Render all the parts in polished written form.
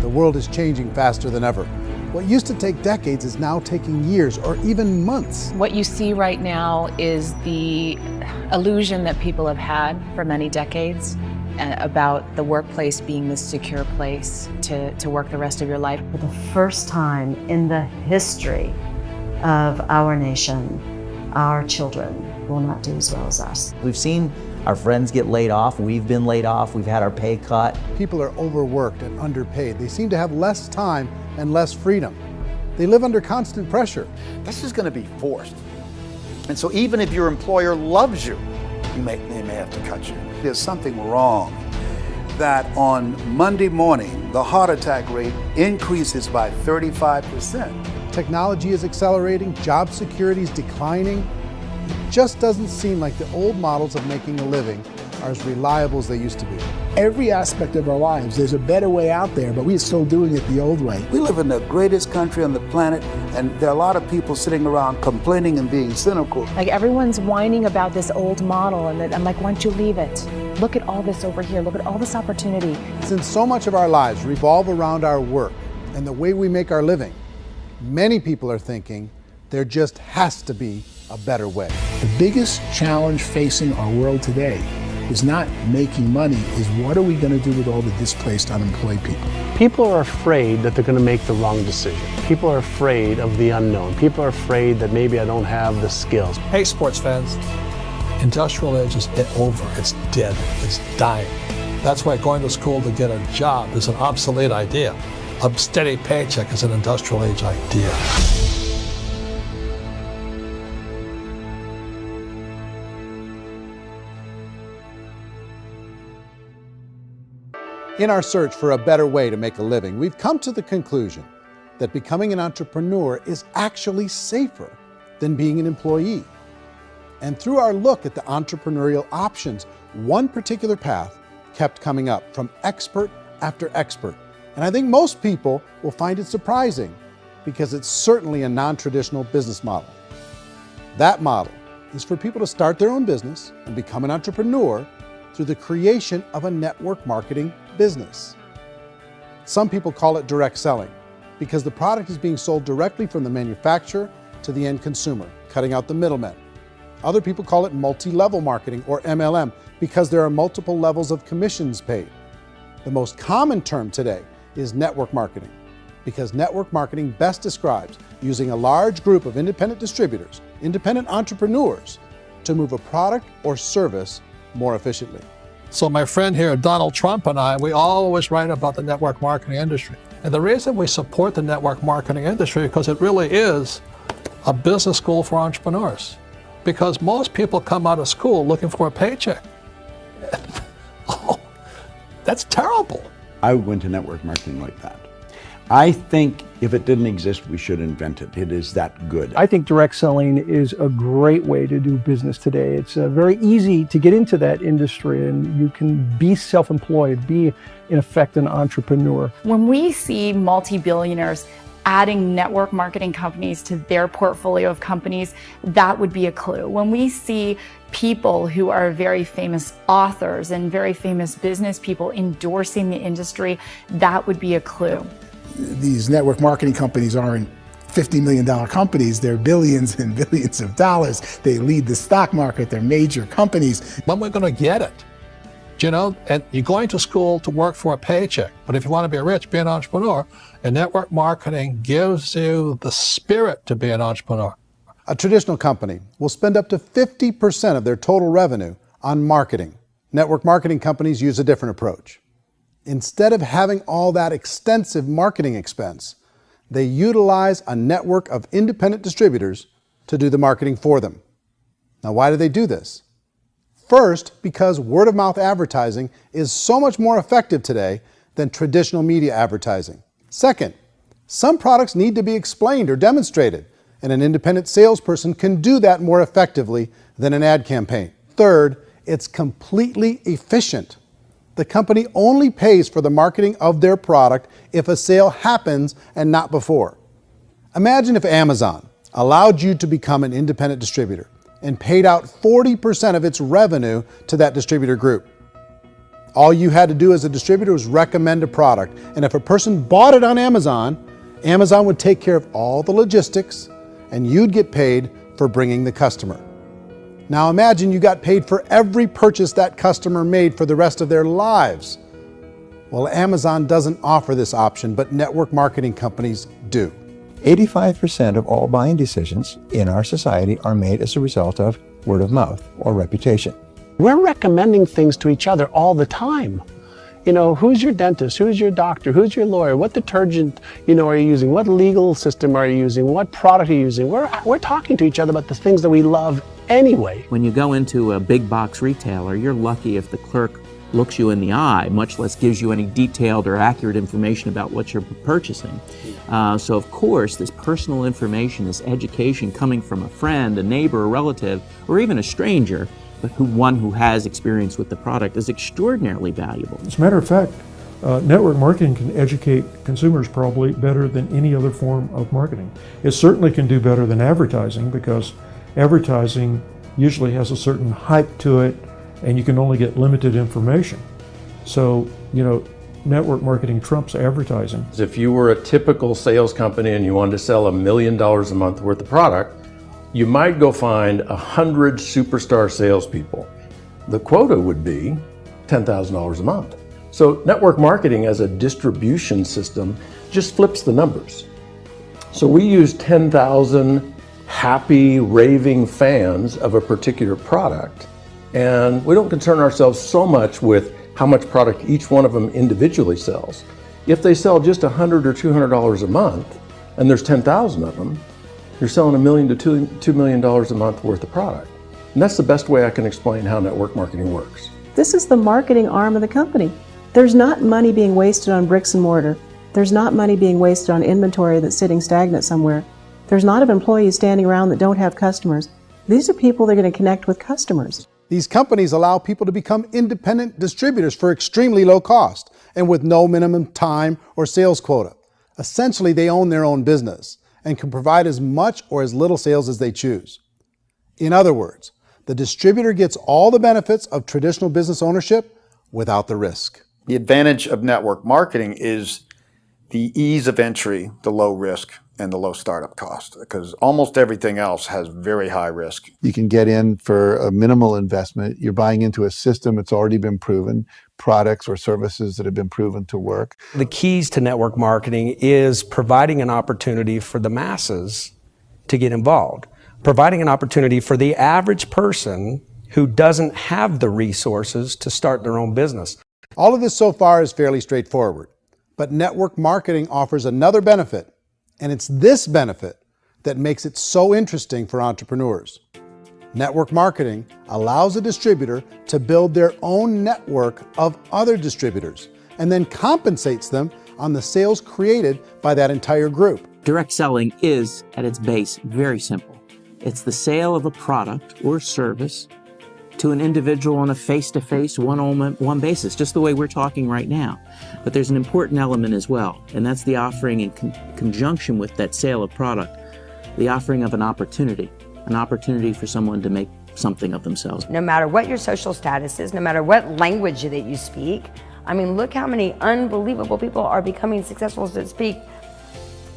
The world is changing faster than ever. What used to take decades is now taking years or even months. What you see right now is the illusion that people have had for many decades about the workplace being this secure place to work the rest of your life. For the first time in the history of our nation, our children will not do as well as us. We've seen our friends get laid off, we've been laid off, we've had our pay cut. People are overworked and underpaid. They seem to have less time and less freedom. They live under constant pressure. This is going to be forced. And so even if your employer loves you, they may have to cut you. There's something wrong that on Monday morning, the heart attack rate increases by 35%. Technology is accelerating, job security is declining. It just doesn't seem like the old models of making a living are as reliable as they used to be. Every aspect of our lives, there's a better way out there, but we're still doing it the old way. We live in the greatest country on the planet, and there are a lot of people sitting around complaining and being cynical. Like everyone's whining about this old model, and I'm like, why don't you leave it? Look at all this over here. Look at all this opportunity. Since so much of our lives revolve around our work and the way we make our living, many people are thinking there just has to be a better way. The biggest challenge facing our world today is not making money, is what are we going to do with all the displaced, unemployed people? People are afraid that they're going to make the wrong decision. People are afraid of the unknown. People are afraid that maybe I don't have the skills. Hey, sports fans, industrial age is over. It's dead. It's dying. That's why going to school to get a job is an obsolete idea. A steady paycheck is an industrial age idea. In our search for a better way to make a living, we've come to the conclusion that becoming an entrepreneur is actually safer than being an employee. And through our look at the entrepreneurial options, one particular path kept coming up from expert after expert. And I think most people will find it surprising because it's certainly a non-traditional business model. That model is for people to start their own business and become an entrepreneur through the creation of a network marketing business. Some people call it direct selling because the product is being sold directly from the manufacturer to the end consumer, cutting out the middlemen. Other people call it multi-level marketing, or MLM, because there are multiple levels of commissions paid. The most common term today is network marketing, because network marketing best describes using a large group of independent distributors, independent entrepreneurs, to move a product or service more efficiently. So my friend here, Donald Trump, and I, we always write about the network marketing industry. And the reason we support the network marketing industry is because it really is a business school for entrepreneurs. Because most people come out of school looking for a paycheck. Oh, that's terrible. I would go into network marketing like that. I think if it didn't exist, we should invent it. It is that good. I think direct selling is a great way to do business today. It's very easy to get into that industry, and you can be self-employed, be in effect an entrepreneur. When we see multi-billionaires adding network marketing companies to their portfolio of companies, that would be a clue. When we see people who are very famous authors and very famous business people endorsing the industry, that would be a clue. These network marketing companies aren't $50 million companies, they're billions and billions of dollars. They lead the stock market, they're major companies. When we're going to get it? You know, and you're going to school to work for a paycheck, but if you want to be rich, be an entrepreneur, and network marketing gives you the spirit to be an entrepreneur. A traditional company will spend up to 50% of their total revenue on marketing. Network marketing companies use a different approach. Instead of having all that extensive marketing expense, they utilize a network of independent distributors to do the marketing for them. Now, why do they do this? First, because word-of-mouth advertising is so much more effective today than traditional media advertising. Second, some products need to be explained or demonstrated, and an independent salesperson can do that more effectively than an ad campaign. Third, it's completely efficient. The company only pays for the marketing of their product if a sale happens and not before. Imagine if Amazon allowed you to become an independent distributor and paid out 40% of its revenue to that distributor group. All you had to do as a distributor was recommend a product. And if a person bought it on Amazon, Amazon would take care of all the logistics and you'd get paid for bringing the customer. Now imagine you got paid for every purchase that customer made for the rest of their lives. Well, Amazon doesn't offer this option, but network marketing companies do. 85% of all buying decisions in our society are made as a result of word of mouth or reputation. We're recommending things to each other all the time. You know, who's your dentist? Who's your doctor? Who's your lawyer? What detergent, are you using? What legal system are you using? What product are you using? We're talking to each other about the things that we love anyway. When you go into a big box retailer, you're lucky if the clerk looks you in the eye, much less gives you any detailed or accurate information about what you're purchasing. So of course, this personal information, this education coming from a friend, a neighbor, a relative, or even a stranger, but one who has experience with the product is extraordinarily valuable. As a matter of fact, network marketing can educate consumers probably better than any other form of marketing. It certainly can do better than advertising because advertising usually has a certain hype to it and you can only get limited information. So, network marketing trumps advertising. If you were a typical sales company and you wanted to sell $1 million a month worth of product, you might go find 100 superstar salespeople. The quota would be $10,000 a month. So network marketing as a distribution system just flips the numbers. So we use 10,000 happy, raving fans of a particular product, and we don't concern ourselves so much with how much product each one of them individually sells. If they sell just $100 or $200 a month, and there's 10,000 of them, you're selling $1 million to $2 million a month worth of product. And that's the best way I can explain how network marketing works. This is the marketing arm of the company. There's not money being wasted on bricks and mortar. There's not money being wasted on inventory that's sitting stagnant somewhere. There's not of employees standing around that don't have customers. These are people that are going to connect with customers. These companies allow people to become independent distributors for extremely low cost and with no minimum time or sales quota. Essentially, they own their own business and can provide as much or as little sales as they choose. In other words, the distributor gets all the benefits of traditional business ownership without the risk. The advantage of network marketing is the ease of entry, the low risk, and the low startup cost, because almost everything else has very high risk. You can get in for a minimal investment. You're buying into a system that's already been proven, products or services that have been proven to work. The keys to network marketing is providing an opportunity for the masses to get involved, providing an opportunity for the average person who doesn't have the resources to start their own business. All of this so far is fairly straightforward, but network marketing offers another benefit, and it's this benefit that makes it so interesting for entrepreneurs. Network marketing allows a distributor to build their own network of other distributors and then compensates them on the sales created by that entire group. Direct selling is, at its base, very simple. It's the sale of a product or service to an individual on a face-to-face, one-on-one basis, just the way we're talking right now. But there's an important element as well, and that's the offering in conjunction with that sale of product, the offering of an opportunity for someone to make something of themselves. No matter what your social status is, no matter what language that you speak, I mean, look how many unbelievable people are becoming successful that speak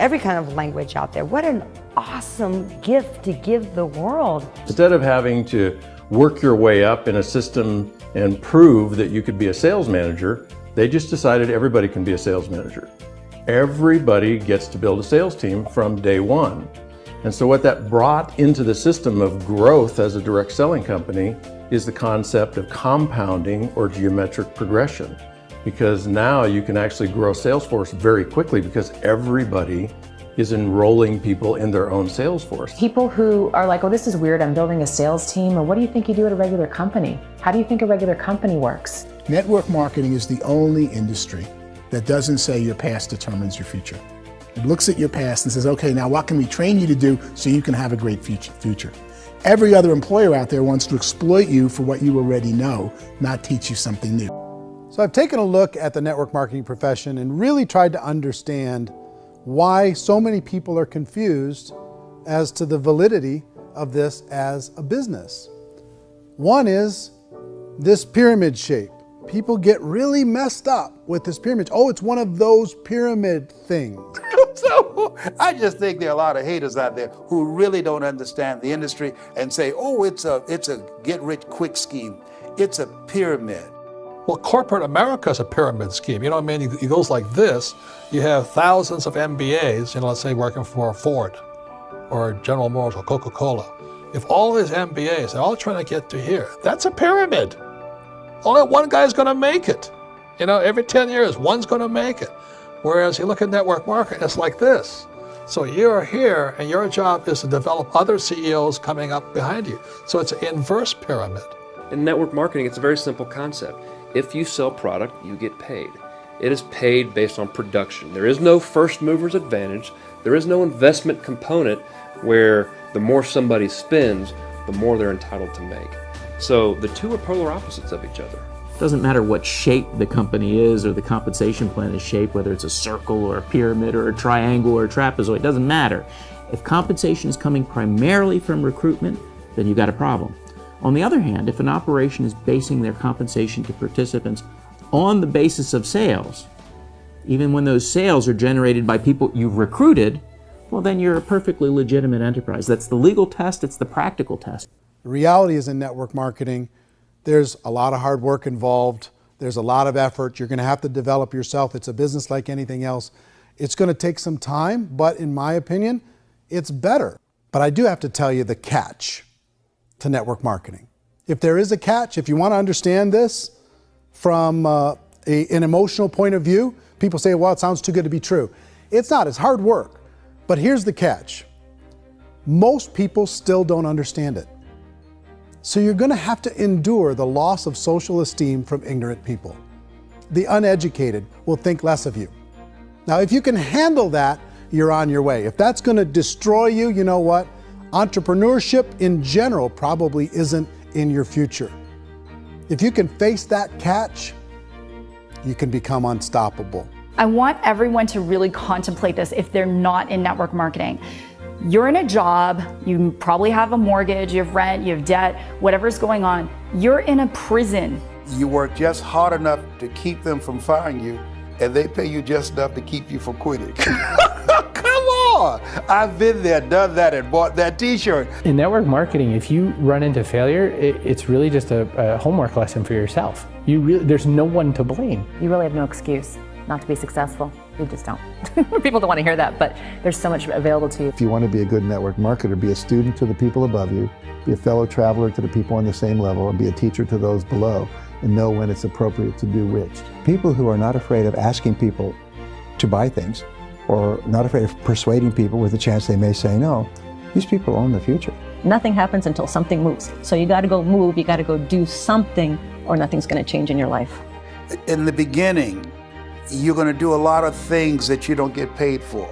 every kind of language out there. What an awesome gift to give the world. Instead of having to work your way up in a system and prove that you could be a sales manager, they just decided everybody can be a sales manager. Everybody gets to build a sales team from day one. And so what that brought into the system of growth as a direct selling company is the concept of compounding or geometric progression. Because now you can actually grow sales force very quickly because everybody is enrolling people in their own sales force. People who are like, oh, this is weird, I'm building a sales team, or what do you think you do at a regular company? How do you think a regular company works? Network marketing is the only industry that doesn't say your past determines your future. It looks at your past and says, okay, now what can we train you to do so you can have a great future? Every other employer out there wants to exploit you for what you already know, not teach you something new. So I've taken a look at the network marketing profession and really tried to understand why so many people are confused as to the validity of this as a business. One is this pyramid shape, people get really messed up with this pyramid. Oh, it's one of those pyramid things. So I just think there are a lot of haters out there who really don't understand the industry and say, oh, it's a get-rich-quick scheme. It's a pyramid. Well, corporate America is a pyramid scheme. You know what I mean? It goes like this. You have thousands of MBAs, let's say working for Ford or General Motors or Coca-Cola. If all these MBAs, they're all trying to get to here, that's a pyramid. Only one guy's going to make it. Every 10 years, one's going to make it. Whereas you look at network marketing, it's like this. So you're here, and your job is to develop other CEOs coming up behind you. So it's an inverse pyramid. In network marketing, it's a very simple concept. If you sell product, you get paid. It is paid based on production. There is no first mover's advantage. There is no investment component where the more somebody spends, the more they're entitled to make. So the two are polar opposites of each other. It doesn't matter what shape the company is or the compensation plan is shaped, whether it's a circle or a pyramid or a triangle or a trapezoid, it doesn't matter. If compensation is coming primarily from recruitment, then you've got a problem. On the other hand, if an operation is basing their compensation to participants on the basis of sales, even when those sales are generated by people you've recruited, well, then you're a perfectly legitimate enterprise. That's the legal test, it's the practical test. The reality is in network marketing, there's a lot of hard work involved. There's a lot of effort. You're going to have to develop yourself. It's a business like anything else. It's going to take some time, but in my opinion, it's better. But I do have to tell you the catch to network marketing. If there is a catch, if you want to understand this from an emotional point of view, people say, well, it sounds too good to be true. It's not. It's hard work. But here's the catch. Most people still don't understand it. So you're going to have to endure the loss of social esteem from ignorant people. The uneducated will think less of you. Now, if you can handle that, you're on your way. If that's going to destroy you, you know what? Entrepreneurship in general probably isn't in your future. If you can face that catch, you can become unstoppable. I want everyone to really contemplate this if they're not in network marketing. You're in a job, you probably have a mortgage, you have rent, you have debt, whatever's going on. You're in a prison. You work just hard enough to keep them from firing you, and they pay you just enough to keep you from quitting. Come on! I've been there, done that, and bought that t-shirt. In network marketing, if you run into failure, it's really just a homework lesson for yourself. There's no one to blame. You really have no excuse not to be successful. You just don't. People don't want to hear that, but there's so much available to you. If you want to be a good network marketer, be a student to the people above you, be a fellow traveler to the people on the same level, and be a teacher to those below, and know when it's appropriate to do which. People who are not afraid of asking people to buy things, or not afraid of persuading people with a chance they may say no, these people own the future. Nothing happens until something moves. So you got to go move, you got to go do something, or nothing's going to change in your life. In the beginning, you're going to do a lot of things that you don't get paid for.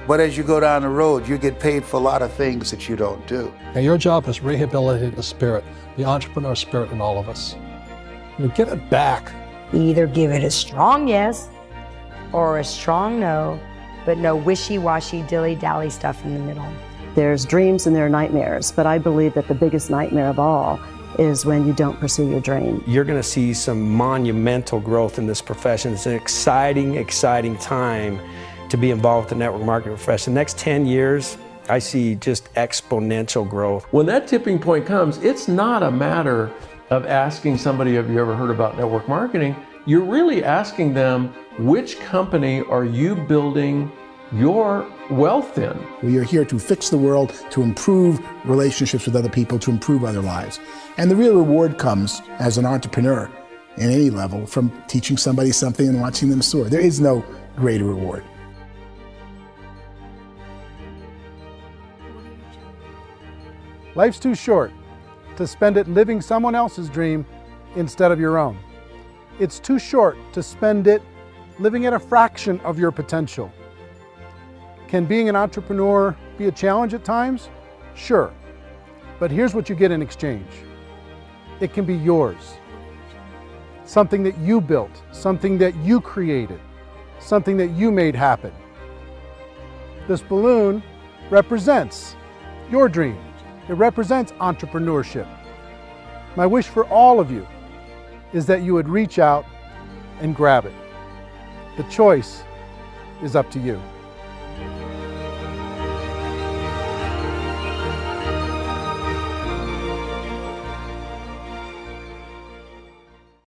But as you go down the road, you get paid for a lot of things that you don't do. And your job is rehabilitate the spirit, the entrepreneur spirit in all of us. You get it back. Either give it a strong yes or a strong no, but no wishy-washy, dilly-dally stuff in the middle. There's dreams and there are nightmares, but I believe that the biggest nightmare of all is when you don't pursue your dream. You're going to see some monumental growth in this profession. It's an exciting, exciting time to be involved with the network marketing profession. The next 10 years, I see just exponential growth. When that tipping point comes, it's not a matter of asking somebody, have you ever heard about network marketing? You're really asking them, which company are you building your wealth in? We are here to fix the world, to improve relationships with other people, to improve other lives. And the real reward comes as an entrepreneur in any level from teaching somebody something and watching them soar. There is no greater reward. Life's too short to spend it living someone else's dream instead of your own. It's too short to spend it living at a fraction of your potential. Can being an entrepreneur be a challenge at times? Sure. But here's what you get in exchange. It can be yours. Something that you built, something that you created, something that you made happen. This balloon represents your dream. It represents entrepreneurship. My wish for all of you is that you would reach out and grab it. The choice is up to you.